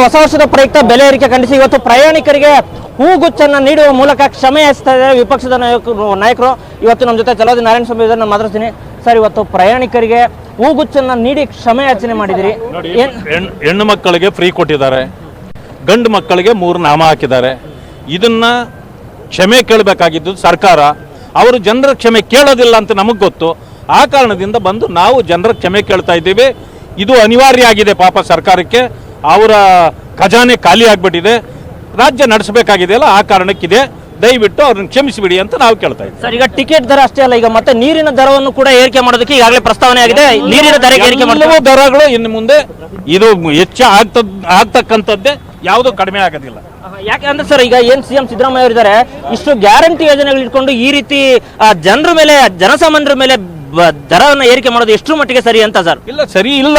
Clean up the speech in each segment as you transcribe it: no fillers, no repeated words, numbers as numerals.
ಹೊಸ ವರ್ಷದ ಪ್ರಯುಕ್ತ ಬೆಲೆ ಏರಿಕೆ ಖಂಡಿಸಿ ಇವತ್ತು ಪ್ರಯಾಣಿಕರಿಗೆ ಹೂಗುಚ್ಚನ್ನು ನೀಡುವ ಮೂಲಕ ಕ್ಷಮೆ ಯಾಚಿಸ್ತಾ ಇದ್ದಾರೆ ವಿಪಕ್ಷದ ನಾಯಕರು. ಇವತ್ತು ನಮ್ಮ ಜೊತೆ ಚಲೋದಿ ನಾರಾಯಣ ಸ್ವಾಮಿ ಇದನ್ನು ನಾನು ಮಾತಾಡ್ತೀನಿ. ಸರ್, ಇವತ್ತು ಪ್ರಯಾಣಿಕರಿಗೆ ಹೂಗುಚ್ಚನ್ನು ನೀಡಿ ಕ್ಷಮೆ ಯಾಚನೆ ಮಾಡಿದಿರಿ. ಹೆಣ್ಣು ಮಕ್ಕಳಿಗೆ ಫ್ರೀ ಕೊಟ್ಟಿದ್ದಾರೆ, ಗಂಡು ಮಕ್ಕಳಿಗೆ 3 ನಾಮ ಹಾಕಿದ್ದಾರೆ. ಇದನ್ನ ಕ್ಷಮೆ ಕೇಳಬೇಕಾಗಿದ್ದು ಸರ್ಕಾರ. ಅವರು ಜನರ ಕ್ಷಮೆ ಕೇಳೋದಿಲ್ಲ ಅಂತ ನಮಗೆ ಗೊತ್ತು. ಆ ಕಾರಣದಿಂದ ಬಂದು ನಾವು ಜನರ ಕ್ಷಮೆ ಕೇಳ್ತಾ ಇದ್ದೀವಿ. ಇದು ಅನಿವಾರ್ಯ ಆಗಿದೆ ಪಾಪ ಸರ್ಕಾರಕ್ಕೆ. ಅವರ ಖಜಾನೆ ಖಾಲಿ ಆಗಿಬಿಟ್ಟಿದೆ, ರಾಜ್ಯ ನಡೆಸಬೇಕಾಗಿದೆಯಲ್ಲ, ಆ ಕಾರಣಕ್ಕಿದೆ. ದಯವಿಟ್ಟು ಅವ್ರನ್ನ ಕ್ಷಮಿಸಿಬಿಡಿ ಅಂತ ನಾವು ಕೇಳ್ತಾ ಇದ್ದೀವಿ. ಸರ್, ಈಗ ಟಿಕೆಟ್ ದರ ಅಷ್ಟೇ ಅಲ್ಲ, ಈಗ ಮತ್ತೆ ನೀರಿನ ದರವನ್ನು ಕೂಡ ಏರಿಕೆ ಮಾಡೋದಕ್ಕೆ ಈಗಾಗಲೇ ಪ್ರಸ್ತಾವನೆ ಆಗಿದೆ. ನೀರಿನ ದರ ಏರಿಕೆ ಮಾಡುವ ದರಗಳು ಇನ್ನು ಮುಂದೆ ಇದು ಹೆಚ್ಚು ಆಗ್ತಕ್ಕಂಥದ್ದೇ, ಯಾವುದೂ ಕಡಿಮೆ ಆಗೋದಿಲ್ಲ. ಯಾಕೆ ಅಂದ್ರೆ ಸರ್, ಈಗ ಏನ್ ಸಿಎಂ ಸಿದ್ದರಾಮಯ್ಯ ಅವರಿದ್ದಾರೆ, ಇಷ್ಟು ಗ್ಯಾರಂಟಿ ಯೋಜನೆಗಳು ಇಟ್ಕೊಂಡು ಈ ರೀತಿ ಜನರ ಮೇಲೆ, ಜನಸಾಮಾನ್ಯರ ಮೇಲೆ ದರವನ್ನು ಏರಿಕೆ ಮಾಡೋದು ಎಷ್ಟು ಮಟ್ಟಿಗೆ ಸರಿ ಅಂತ ಸರ್? ಇಲ್ಲ, ಸರಿ ಇಲ್ಲ.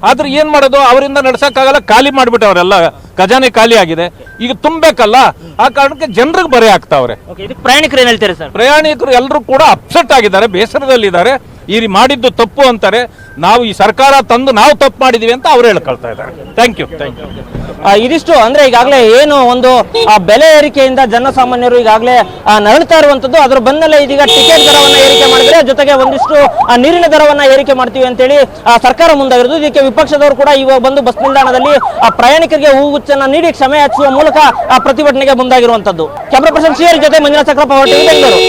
ಆದ್ರೆ ಏನ್ ಮಾಡೋದು, ಅವರಿಂದ ನಡ್ಸಕ್ಕಾಗಲ್ಲ, ಖಾಲಿ ಮಾಡ್ಬಿಟ್ಟು ಅವರೆಲ್ಲ ಖಜಾನೆ ಖಾಲಿ ಆಗಿದೆ. ಈಗ ತುಂಬಬೇಕಲ್ಲ, ಆ ಕಾರಣಕ್ಕೆ ಜನರಿಗೆ ಬರೆ ಆಗ್ತಾವ್ರೆ. ಇದಕ್ಕೆ ಪ್ರಯಾಣಿಕರು ಏನ್ ಹೇಳ್ತಾರೆ ಸರ್? ಪ್ರಯಾಣಿಕರು ಎಲ್ಲರೂ ಕೂಡ ಅಪ್ಸೆಟ್ ಆಗಿದ್ದಾರೆ, ಬೇಸರದಲ್ಲಿದ್ದಾರೆ. ಈ ಮಾಡಿದ್ದು ತಪ್ಪು ಅಂತಾರೆ. ನಾವು ಈ ಸರ್ಕಾರ ತಂದು ನಾವು ತಪ್ಪು ಮಾಡಿದೀವಿ ಅಂತ ಅವ್ರು ಹೇಳ್ಕೊಳ್ತಾ ಇದ್ದಾರೆ. Thank you. ಇದಿಷ್ಟು ಅಂದ್ರೆ ಈಗಾಗಲೇ ಏನು ಒಂದು ಬೆಲೆ ಏರಿಕೆಯಿಂದ ಜನಸಾಮಾನ್ಯರು ಈಗಾಗಲೇ ನರಳ್ತಾ ಇರುವಂತದ್ದು. ಅದರ ಬೆನ್ನಲ್ಲೇ ಇದೀಗ ಟಿಕೆಟ್ ದರವನ್ನ ಏರಿಕೆ ಮಾಡಿದ್ರೆ, ಜೊತೆಗೆ ಒಂದಿಷ್ಟು ನೀರಿನ ದರವನ್ನ ಏರಿಕೆ ಮಾಡ್ತೀವಿ ಅಂತೇಳಿ ಸರ್ಕಾರ ಮುಂದಾಗಿರೋದು. ಇದಕ್ಕೆ ವಿಪಕ್ಷದವರು ಕೂಡ ಇವಾಗ ಬಂದು ಬಸ್ ನಿಲ್ದಾಣದಲ್ಲಿ ಪ್ರಯಾಣಿಕರಿಗೆ ಹೂಗುಚ್ಚನ್ನ ನೀಡಿ ಕ್ಷಮೆ ಯಾಚಿಸುವ ಮೂಲಕ ಪ್ರತಿಭಟನೆಗೆ ಮುಂದಾಗಿರುವಂತದ್ದು. ಕ್ಯಾಮರಾ ಪರ್ಸನ್ ಶ್ರೀಹರಿ ಜೊತೆ ಮಂಜುನಾಥ ಚಕ್ರಪ್ಪ, ಬೆಂಗಳೂರು.